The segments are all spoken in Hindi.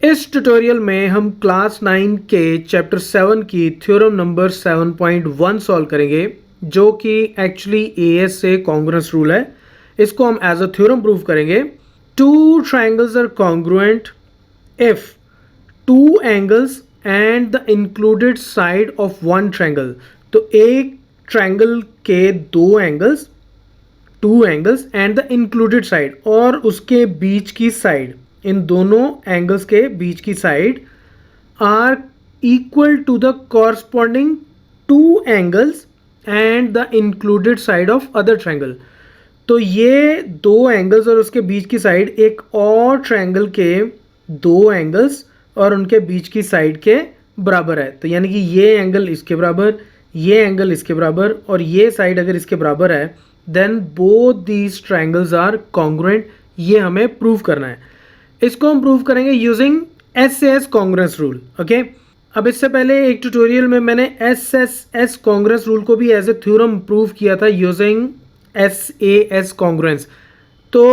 इस ट्यूटोरियल में हम क्लास 9 के चैप्टर 7 की थ्योरम नंबर 7.1 सॉल्व करेंगे, जो कि एक्चुअली एएस से कॉन्ग्रुएंस रूल है। इसको हम एज अ थ्योरम प्रूव करेंगे। Two triangles are congruent if two angles and the included side of one triangle. तो एक ट्राइंगल के two angles and the included side, और उसके बीच की साइड, इन दोनों एंगल्स के बीच की side are equal to the corresponding two angles and the included side of other triangle. तो ये दो एंगल्स और उसके बीच की साइड एक और ट्राइंगल के दो एंगल्स और उनके बीच की साइड के बराबर है। तो यानी कि ये एंगल इसके बराबर, ये एंगल इसके बराबर और ये साइड अगर इसके बराबर है, then both these triangles are congruent. ये हमें प्रूव करना है। इसको हम प्रूव करेंगे using S congruence rule. Okay, अब इससे पहले एक ट्यूटोरियल में मैंने एस कॉन्ग्रुएंस रूल को भी एज ए थ्योरम प्रूव किया था यूजिंग एस कॉन्ग्रुएंस। तो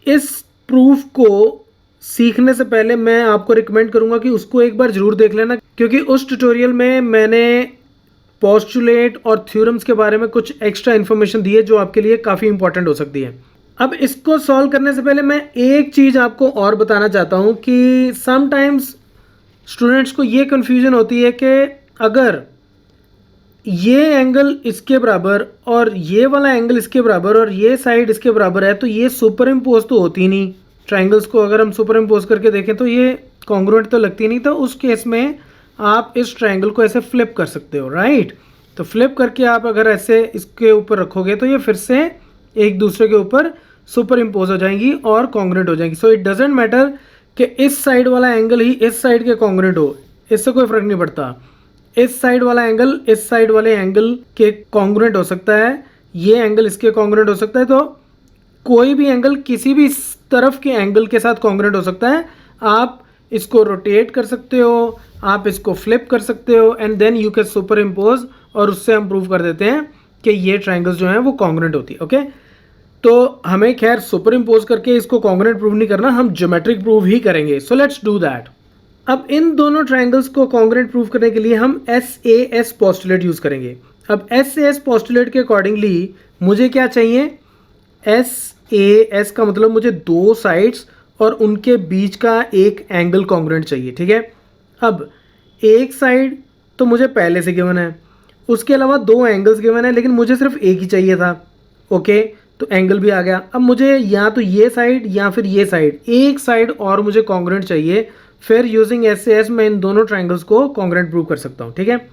इस प्रूफ को सीखने से पहले मैं आपको रिकमेंड करूंगा कि उसको एक बार जरूर देख लेना, क्योंकि उस ट्यूटोरियल में मैंने पोस्टुलेट और थ्योरम्स के बारे में कुछ एक्स्ट्रा इन्फॉर्मेशन दी है जो आपके लिए काफ़ी इंपॉर्टेंट हो सकती है। अब इसको सॉल्व करने से पहले मैं एक चीज़ आपको और बताना चाहता हूँ कि समटाइम्स स्टूडेंट्स को ये कन्फ्यूजन होती है कि अगर ये एंगल इसके बराबर और ये वाला एंगल इसके बराबर और ये साइड इसके बराबर है, तो ये सुपर इम्पोज तो होती नहीं। ट्राइंगल्स को अगर हम सुपर इम्पोज करके देखें तो ये कॉन्ग्रुएंट तो लगती नहीं। तो उस केस में आप इस ट्राइंगल को ऐसे फ्लिप कर सकते हो, राइट। तो फ्लिप करके आप अगर ऐसे इसके ऊपर रखोगे तो ये फिर से एक दूसरे के ऊपर सुपर इम्पोज हो जाएंगी और कॉन्ग्रुएंट हो जाएंगी। सो इट डजेंट मैटर कि इस साइड वाला एंगल ही इस साइड के कॉन्ग्रुएंट हो, इससे कोई फर्क नहीं पड़ता। इस साइड वाला एंगल इस साइड वाले एंगल के कॉन्ग्रुएंट हो सकता है, ये एंगल इसके कॉन्ग्रुएंट हो सकता है। तो कोई भी एंगल किसी भी तरफ के एंगल के साथ कॉन्ग्रुएंट हो सकता है। आप इसको रोटेट कर सकते हो, आप इसको फ्लिप कर सकते हो, and then you can superimpose, और उससे हम प्रूव कर देते हैं कि ये ट्राइंगल्स जो हैं वो कॉन्ग्रुएंट होती है। ओके, तो हमें खैर सुपर इम्पोज करके इसको कॉन्ग्रुएंट प्रूव नहीं करना, हम ज्योमेट्रिक प्रूव ही करेंगे। So let's do that. अब इन दोनों ट्राइंगल्स को कॉन्ग्रुएंट प्रूव करने के लिए हम एस पोस्टुलेट यूज करेंगे। अब एस पोस्टुलेट के अकॉर्डिंगली मुझे क्या चाहिए, एस का मतलब मुझे दो साइड्स और उनके बीच का एक एंगल कॉन्ग्रुएंट चाहिए, ठीक है। अब एक साइड तो मुझे पहले से गिवन है, उसके अलावा दो एंगल्स गिवन है, लेकिन मुझे सिर्फ एक ही चाहिए था। ओके, तो एंगल भी आ गया। अब मुझे या तो ये साइड या फिर ये साइड, एक साइड और मुझे कॉन्ग्रुएंट चाहिए। फिर यूजिंग एस मैं इन दोनों ट्राइंगल्स को कॉन्ग्रुएंट प्रूव कर सकता हूँ, ठीक है।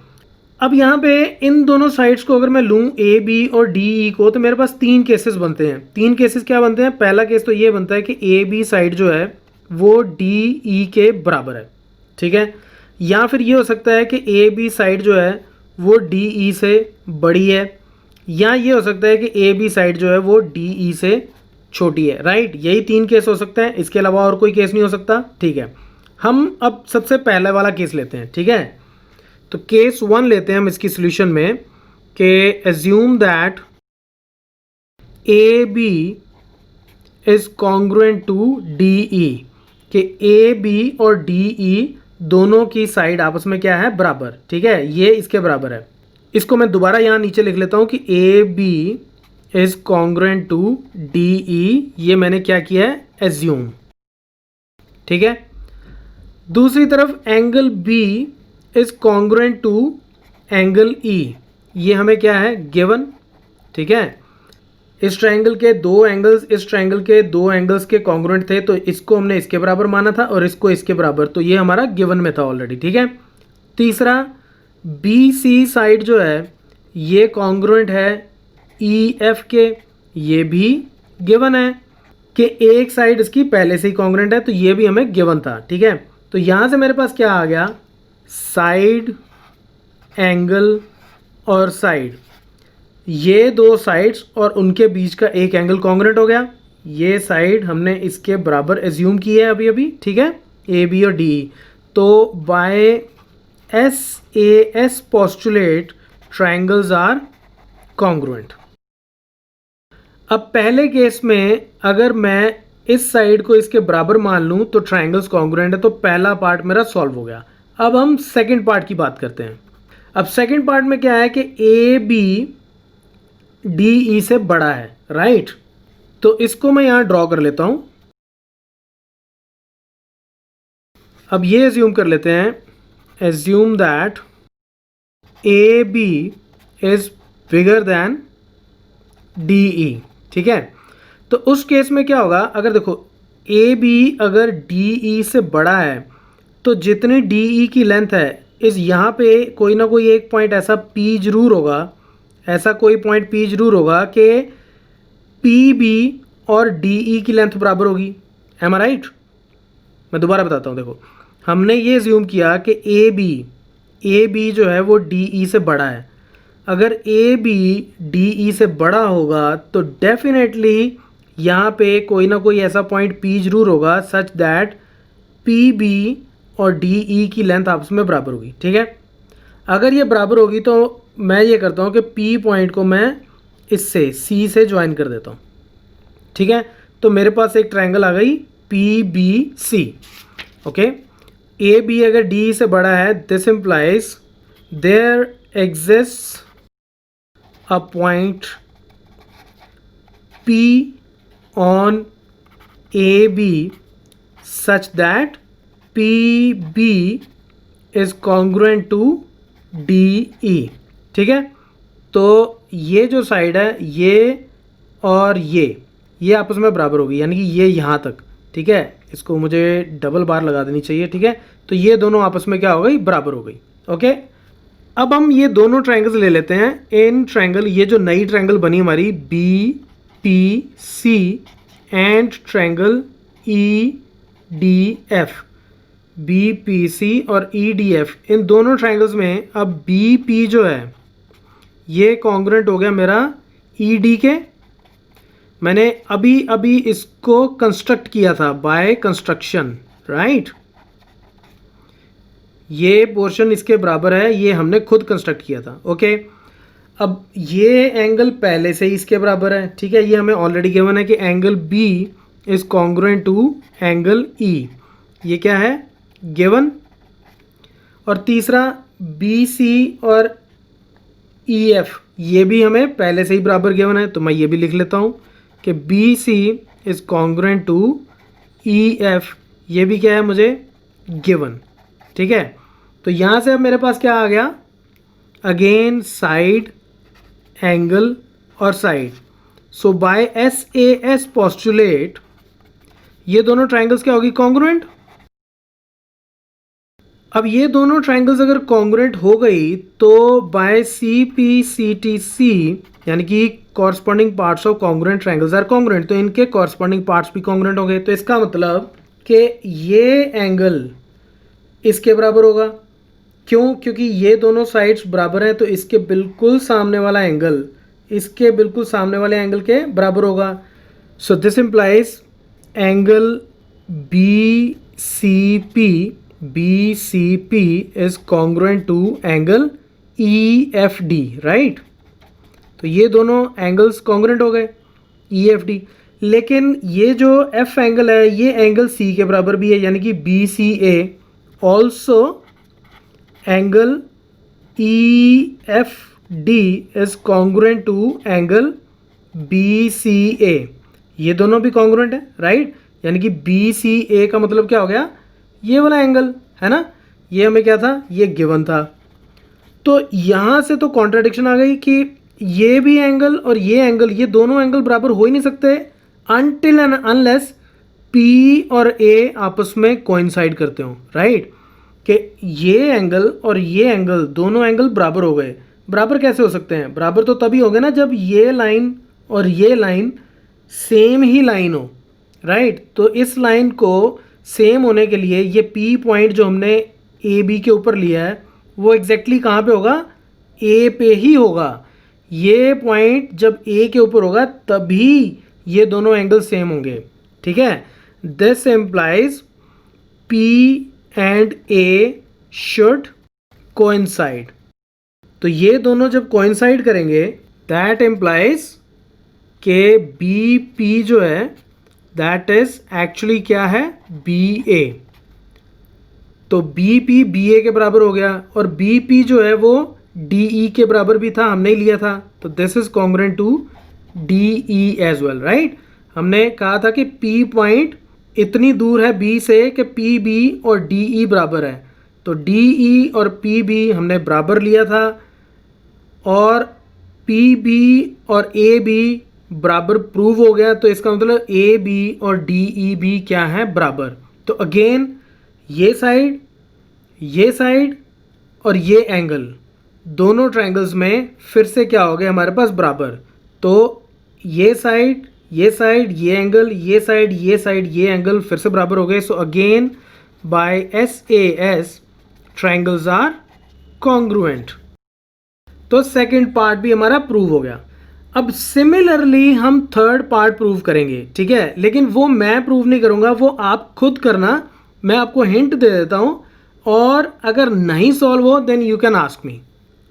अब यहाँ पे इन दोनों साइड्स को अगर मैं लूँ ए बी और डी ई को, तो मेरे पास तीन केसेस बनते हैं। तीन केसेस क्या बनते हैं? पहला केस तो ये बनता है कि ए बी साइड जो है वो डी ई के बराबर है, ठीक है। या फिर ये हो सकता है कि ए बी साइड जो है वो डी ई से बड़ी है, या ये हो सकता है कि ए बी साइड जो है वो डी ई से छोटी है, राइट। यही तीन केस हो सकते हैं, इसके अलावा और कोई केस नहीं हो सकता, ठीक है। हम अब सबसे पहले वाला केस लेते हैं, ठीक है। तो केस 1 लेते हैं हम इसकी सॉल्यूशन में कि assume that A B is congruent to D E, कि ए बी और डी ई दोनों की साइड आपस में क्या है, बराबर, ठीक है। ये इसके बराबर है। इसको मैं दोबारा यहाँ नीचे लिख लेता हूँ कि A B is congruent to D E. ये मैंने क्या किया है, एज्यूम, ठीक है। दूसरी तरफ angle B is congruent to angle E. ये हमें क्या है, गिवन, ठीक है। इस ट्राइंगल के दो एंगल्स इस ट्राइंगल के दो एंगल्स के कॉन्ग्रुएंट थे, तो इसको हमने इसके बराबर माना था और इसको इसके बराबर, तो ये हमारा गिवन में था ऑलरेडी, ठीक है। तीसरा, बी सी साइड जो है ये कॉन्ग्रुएंट है ई एफ के, ये भी गिवन है कि एक साइड इसकी पहले से ही कॉन्ग्रुएंट है, तो ये भी हमें गिवन था, ठीक है। तो यहाँ से मेरे पास क्या आ गया, साइड, एंगल और साइड, ये दो साइड्स और उनके बीच का एक एंगल कॉन्ग्रुएंट हो गया। ये साइड हमने इसके बराबर एज्यूम की है अभी, ठीक है, ए बी और डी। तो by S postulate triangles are congruent. अब पहले केस में अगर मैं इस साइड को इसके बराबर मान लूँ तो ट्राइंगल्स कॉन्ग्रुएंट है, तो पहला पार्ट मेरा सॉल्व हो गया। अब हम सेकंड पार्ट की बात करते हैं। अब सेकंड पार्ट में क्या है कि ए बी डी ई से बड़ा है, राइट। तो इसको मैं यहां ड्रॉ कर लेता हूं। अब ये एज्यूम कर लेते हैं, assume that A B is bigger than D E, ठीक है। तो उस केस में क्या होगा, अगर देखो ए बी अगर डी ई से बड़ा है तो जितनी डी ई की लेंथ है इस यहाँ पे कोई ना कोई एक पॉइंट ऐसा पी जरूर होगा, ऐसा कोई पॉइंट पी जरूर होगा कि पी बी और डी ई की लेंथ बराबर होगी। एम आई राइट? मैं दोबारा बताता हूँ। देखो हमने ये ज्यूम किया कि ए बी जो है वो डी ई से बड़ा है। अगर ए बी डी ई से बड़ा होगा तो डेफिनेटली यहाँ पे कोई ना कोई ऐसा पॉइंट पी जरूर होगा सच दैट पी बी और डी ई की लेंथ आपस में बराबर होगी, ठीक है। अगर ये बराबर होगी तो मैं ये करता हूँ कि पी पॉइंट को मैं इससे सी से ज्वाइन कर देता हूँ, ठीक है। तो मेरे पास एक ट्रायंगल आ गई P B C, okay. A B अगर डी से बड़ा है, this implies there exist a point P on AB such that PB is congruent to DE, ठीक है। तो ये जो साइड है ये और ये आपस में बराबर होगी, यानी कि ये यहाँ तक, ठीक है। इसको मुझे डबल बार लगा देनी चाहिए, ठीक है। तो ये दोनों आपस में क्या हो गई, बराबर हो गई, ओके। अब हम ये दोनों ट्रायंगल्स ले लेते हैं। इन ट्रायंगल, ये जो नई ट्रायंगल बनी हमारी B P C and triangle E D F, B P C और ई डी एफ, इन दोनों ट्रायंगल्स में अब बी पी जो है ये कॉन्ग्रुएंट हो गया मेरा ई डी के। मैंने अभी अभी इसको कंस्ट्रक्ट किया था बाय कंस्ट्रक्शन, राइट। ये पोर्शन इसके बराबर है, ये हमने खुद कंस्ट्रक्ट किया था, ओके। अब ये एंगल पहले से ही इसके बराबर है, ठीक है। ये हमें ऑलरेडी गिवन है कि angle B is congruent to angle E, ये क्या है, गिवन। और तीसरा बी सी और ई एफ, ये भी हमें पहले से ही बराबर गिवन है, तो मैं ये भी लिख लेता हूँ कि B C is congruent to E F, ये भी क्या है मुझे गिवन, ठीक है। तो यहाँ से अब मेरे पास क्या आ गया, अगेन साइड, एंगल और side. So by S A S postulate ये दोनों ट्रायंगल्स क्या होगी, कॉन्ग्रुएंट। अब ये दोनों ट्रायंगल्स अगर कॉन्ग्रुएंट हो गई तो by C P C T C, यानी कि corresponding parts of congruent triangles are congruent, तो इनके कॉरस्पॉन्डिंग पार्ट्स भी कॉन्ग्रुएंट हो गए। तो इसका मतलब कि ये एंगल इसके बराबर होगा, क्यों, क्योंकि ये दोनों साइड्स बराबर हैं, तो इसके बिल्कुल सामने वाला एंगल इसके बिल्कुल सामने वाले एंगल के बराबर होगा। So this implies angle B C P is congruent to angle E F D, right. तो ये दोनों एंगल्स कॉन्ग्रुएंट हो गए ई एफ डी। लेकिन ये जो एफ एंगल है ये एंगल सी के बराबर भी है, यानी कि B C A also angle E F D is congruent to angle B C A, ये दोनों भी कॉन्ग्रुएंट है, राइट। यानी कि बी सी ए का मतलब क्या हो गया, ये वाला एंगल है ना, ये हमें क्या था, ये गिवन था। तो यहाँ से तो कॉन्ट्राडिक्शन आ गई कि ये भी एंगल और ये एंगल, ये दोनों एंगल बराबर हो ही नहीं सकते अनटिल एंड अनलेस पी और ए आपस में कोइंसाइड करते हो, राइट। कि ये एंगल और ये एंगल, दोनों एंगल बराबर हो गए। बराबर कैसे हो सकते हैं, बराबर तो तभी हो गए ना जब ये लाइन और ये लाइन सेम ही लाइन हो, राइट। तो इस लाइन को सेम होने के लिए ये पी पॉइंट जो हमने ए बी के ऊपर लिया है वो एग्जैक्टली कहाँ पे होगा, ए पे ही होगा। ये पॉइंट जब ए के ऊपर होगा तभी ये दोनों एंगल सेम होंगे, ठीक है। This implies P and A should coincide. तो ये दोनों जब कोइंसाइड करेंगे दैट एम्प्लाइज के बी पी जो है दैट इज एक्चुअली क्या है, बी ए। तो बी पी बी ए के बराबर हो गया, और बी पी जो है वो डी ई के बराबर भी था, हमने ही लिया था, तो this is congruent to D E as well, right. हमने कहा था कि पी पॉइंट इतनी दूर है बी से कि पी बी और डी ई बराबर है, तो डी ई और पी बी हमने बराबर लिया था, और पी बी और ए बी बराबर प्रूव हो गया, तो इसका मतलब ए बी और डी ई भी क्या है, बराबर। तो अगेन ये साइड और ये एंगल, दोनों ट्रायंगल्स में फिर से क्या हो गया हमारे पास, बराबर। तो ये साइड ये एंगल, ये साइड ये एंगल फिर से बराबर हो गए। So again by SAS triangles are congruent. तो सेकंड पार्ट भी हमारा प्रूव हो गया। अब सिमिलरली हम थर्ड पार्ट प्रूव करेंगे, ठीक है, लेकिन वो मैं प्रूव नहीं करूंगा, वो आप खुद करना। मैं आपको हिंट दे देता हूं, और अगर नहीं सॉल्व हो then you can ask me.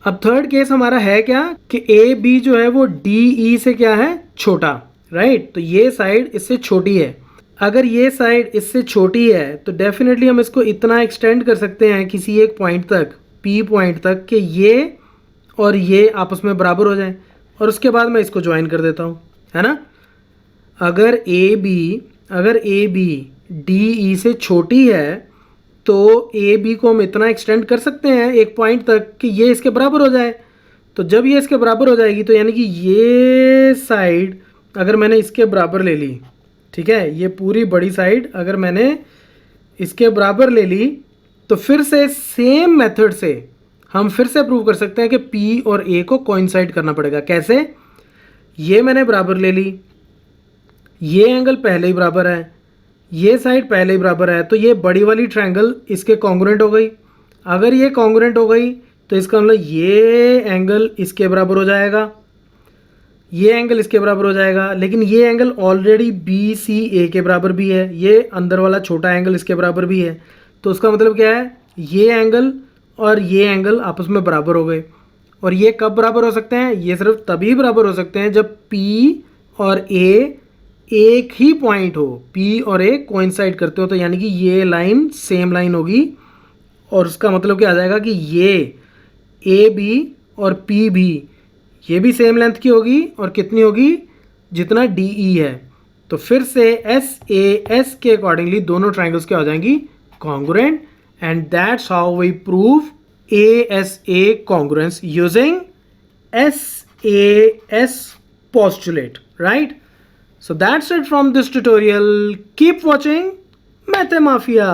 अब थर्ड केस हमारा है क्या कि ए बी जो है वो डी ई से क्या है, छोटा, राइट। तो ये साइड इससे छोटी है। अगर ये साइड इससे छोटी है तो डेफिनेटली हम इसको इतना एक्सटेंड कर सकते हैं किसी एक पॉइंट तक, पी पॉइंट तक, कि ये और ये आपस में बराबर हो जाए, और उसके बाद मैं इसको ज्वाइन कर देता हूँ, है ना। अगर ए बी डी ई से छोटी है तो ए बी को हम इतना एक्सटेंड कर सकते हैं एक पॉइंट तक कि ये इसके बराबर हो जाए। तो जब ये इसके बराबर हो जाएगी तो यानी कि ये साइड अगर मैंने इसके बराबर ले ली, ठीक है, ये पूरी बड़ी साइड अगर मैंने इसके बराबर ले ली, तो फिर से सेम मेथड से हम फिर से प्रूव कर सकते हैं कि P और A को कोइंसाइड करना पड़ेगा। कैसे? ये मैंने बराबर ले ली, ये एंगल पहले ही बराबर है, ये साइड पहले ही बराबर है, तो ये बड़ी वाली ट्रायंगल इसके कॉन्ग्रुएंट हो गई। अगर ये कॉन्ग्रुएंट हो गई तो इसका मतलब ये एंगल इसके बराबर हो जाएगा, ये एंगल इसके बराबर हो जाएगा, लेकिन ये एंगल ऑलरेडी BCA के बराबर भी है, ये अंदर वाला छोटा एंगल इसके बराबर भी है। तो उसका मतलब क्या है, ये एंगल और ये एंगल आपस में बराबर हो गए। और ये कब बराबर हो सकते हैं? ये सिर्फ तभी बराबर हो सकते हैं जब P और A एक ही पॉइंट हो, P और A कोइंसाइड करते हो, तो यानी कि ये लाइन सेम लाइन होगी, और उसका मतलब क्या आ जाएगा कि ये AB और PB ये भी सेम लेंथ की होगी, और कितनी होगी? जितना DE है। तो फिर से SAS के अकॉर्डिंगली दोनों ट्रायंगल्स क्या हो जाएंगी? Congruent, and that's how we prove ASA congruence using SAS postulate, right? So that's it from this tutorial. Keep watching Mathemafia.